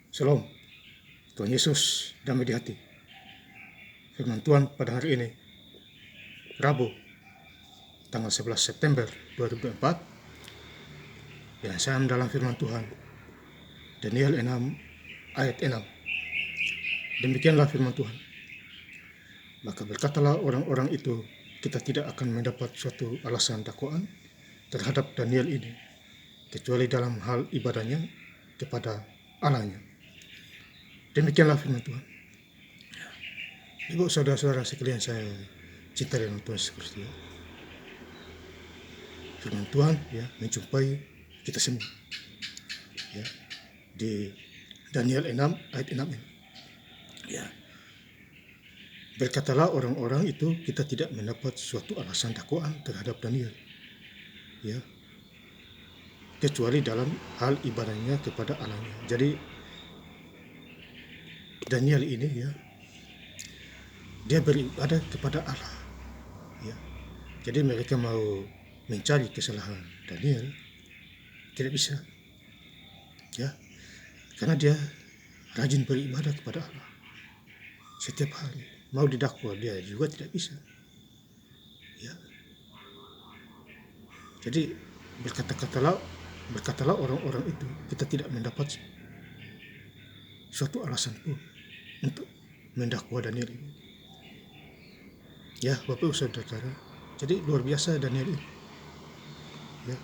Shalom, Tuhan Yesus damai di hati. Firman Tuhan pada hari ini, Rabu, tanggal 11 September 2024, yang saya dalam firman Tuhan, Daniel 6 ayat 6. Demikianlah firman Tuhan. Maka berkatalah orang-orang itu, kita tidak akan mendapat suatu alasan dakwaan terhadap Daniel ini, kecuali dalam hal ibadahnya kepada Allahnya. Demikianlah firman Tuhan. Ibu saudara-saudara sekalian saya cinta dalam Tuhan Yesus Kristus, ya. Firman Tuhan menjumpai kita semua, ya, di Daniel 6 ayat 6 ini. Ya. Berkatalah orang-orang itu, kita tidak mendapat suatu alasan dakwaan terhadap Daniel, ya, kecuali dalam hal ibadahnya kepada Allahnya. Jadi Daniel ini, ya, dia beribadah kepada Allah, ya. Jadi mereka mau mencari kesalahan Daniel, tidak bisa, ya, karena dia rajin beribadah kepada Allah setiap hari. Mau didakwa dia juga tidak bisa, ya. Jadi berkatalah orang-orang itu, kita tidak mendapat suatu alasan pun untuk mendakwa Daniel ini. Ya, Bapak Ibu Saudara, jadi luar biasa Daniel ini, ya,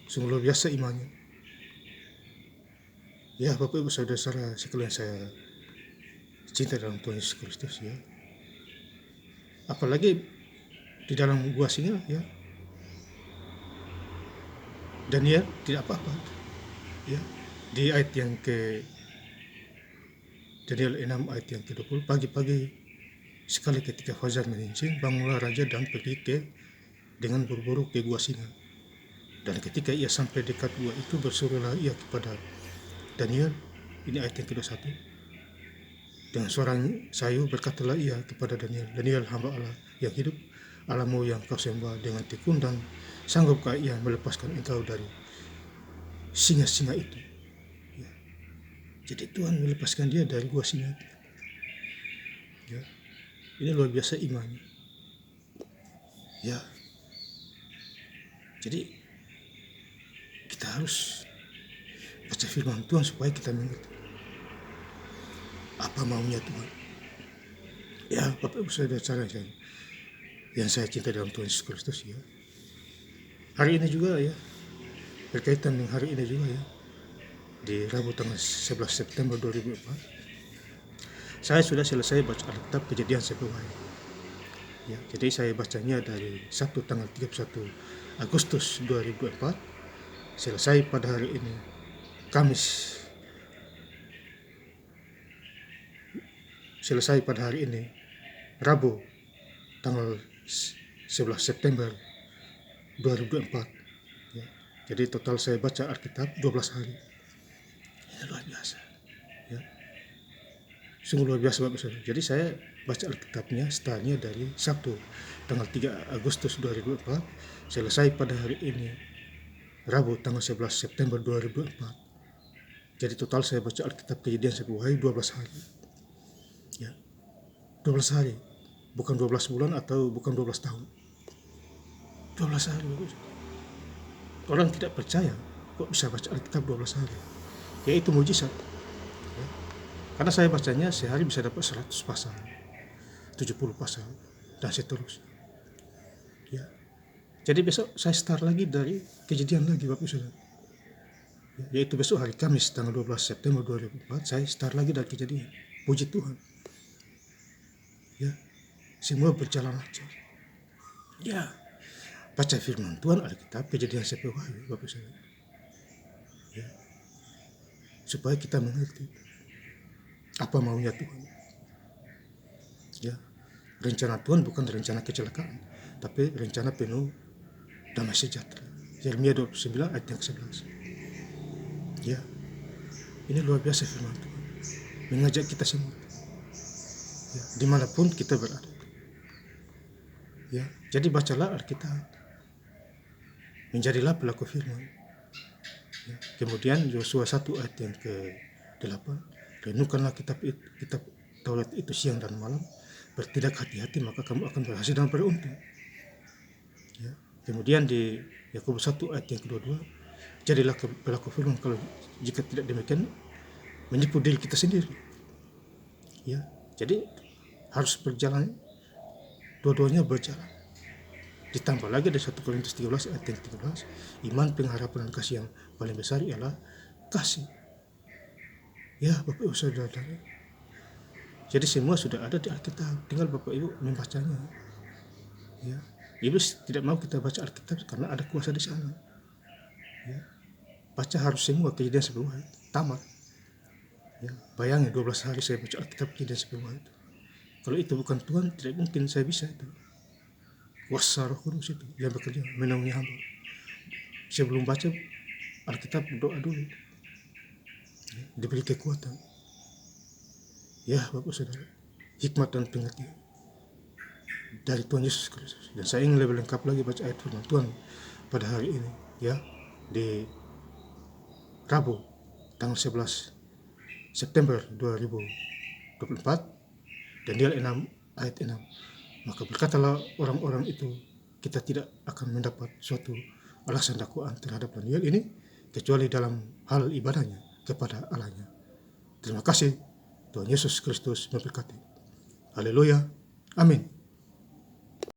sungguh luar biasa imannya. Ya, Bapak Ibu Saudara sekalian saya cinta dalam Tuhan Yesus Kristus, ya. Apalagi di dalam gua singa, ya, Daniel tidak apa-apa, ya. Di ayat yang ke Daniel 6 ayat yang ke-20, pagi-pagi sekali ketika fajar menyingsing, bangunlah raja dan pergi dengan buru-buru ke gua singa. Dan ketika ia sampai dekat gua itu, berserulah ia kepada Daniel. Ini ayat yang ke-21. Dengan suara sayu berkatalah ia kepada Daniel, Daniel, hamba Allah yang hidup, Allahmu yang kau sembah dengan tekun, dan sanggupkah ia melepaskan engkau dari singa-singa itu? Ya. Jadi Tuhan melepaskan dia dari gua singa itu, ya. Ini luar biasa imannya, ya. Jadi kita harus baca firman Tuhan supaya kita mengerti apa maunya Tuhan. Ya, Bapak Ibu Saudara yang saya cinta dalam Tuhan Yesus Kristus, ya. Hari ini juga, ya, berkaitan dengan hari ini juga, ya, di Rabu tanggal 11 September 2004, saya sudah selesai baca Alkitab Kejadian sampai Wahyu, ya. Jadi saya bacanya dari Sabtu tanggal 31 Agustus 2004, selesai pada hari ini Kamis, selesai pada hari ini Rabu tanggal 11 September 2024, ya. Jadi total saya baca Alkitab 12 hari. Ini luar biasa, ya. Sungguh luar biasa, Bapak Saudara. Jadi saya baca Alkitabnya startnya dari Sabtu tanggal 3 Agustus 2004, selesai pada hari ini Rabu tanggal 11 September 2004. Jadi total saya baca Alkitab Kejadian sampai Wahyu 12 hari, ya. 12 hari, bukan 12 bulan atau bukan 12 tahun. 12 hari. Orang tidak percaya kok bisa baca Alkitab 12 hari. Yaitu mujizat, ya. Karena saya bacanya sehari bisa dapat 100 pasal, 70 pasal, dan seterusnya, ya. Jadi besok saya start lagi dari Kejadian lagi, Bapak Saudara, ya, yaitu besok hari Kamis tanggal 12 September 2004 saya start lagi dari Kejadian. Puji Tuhan, ya, semua berjalan lancar, ya. Baca firman Tuhan Alkitab Kejadian sampai Wahyu, Bapak Saudara, ya, supaya kita mengerti apa maunya Tuhan, ya. Rencana Tuhan bukan rencana kecelakaan, tapi rencana penuh damai sejahtera. Yeremia 29 ayat yang ke-11, ya. Ini luar biasa firman Tuhan, mengajak kita semua, ya, dimanapun kita berada, ya. Jadi bacalah Alkitab, menjadilah pelaku firman, Ya. Kemudian Yosua 1 ayat yang ke-8, renungkanlah kitab Taurat itu siang dan malam, bertindak hati-hati maka kamu akan berhasil dan beruntung. Ya. Kemudian di Yakobus 1 ayat yang ke-22, jadilah pelaku firman, kalau jika tidak demikian menipu diri kita sendiri. Ya. Jadi harus berjalan, dua-duanya berjalan. Ditambah lagi dari 1 Korintus 13 ayat yang 13, iman, pengharapan, dan kasih yang paling besar ialah kasih. Ya Bapak Ibu Saudara, jadi semua sudah ada di Alkitab, tinggal Bapak Ibu membacanya. Ya, Iblis tidak mau kita baca Alkitab karena ada kuasa di sana. Ya, baca harus semua Kejadian 10 ayat, tamat. Ya, bayangin 12 hari saya baca Alkitab Kejadian 10 ayat. Kalau itu bukan Tuhan, tidak mungkin saya bisa itu. Kuasa Roh Kudus itu yang bekerja menaungi hamba. Sebelum baca Alkitab doa dulu, ya, diberi kekuatan. Ya Bapak Saudara, hikmat dan pengertian dari Tuhan Yesus Kristus. Dan saya ingin lebih lengkap lagi baca ayat firman Tuhan pada hari ini, ya, di Rabu tanggal 11 September 2024, Daniel 6 ayat 6. Maka berkatalah orang-orang itu, kita tidak akan mendapat suatu alasan dakwaan terhadap Daniel ini kecuali dalam hal ibadahnya kepada Allahnya. Terima kasih. Tuhan Yesus Kristus memberkati. Haleluya. Amin.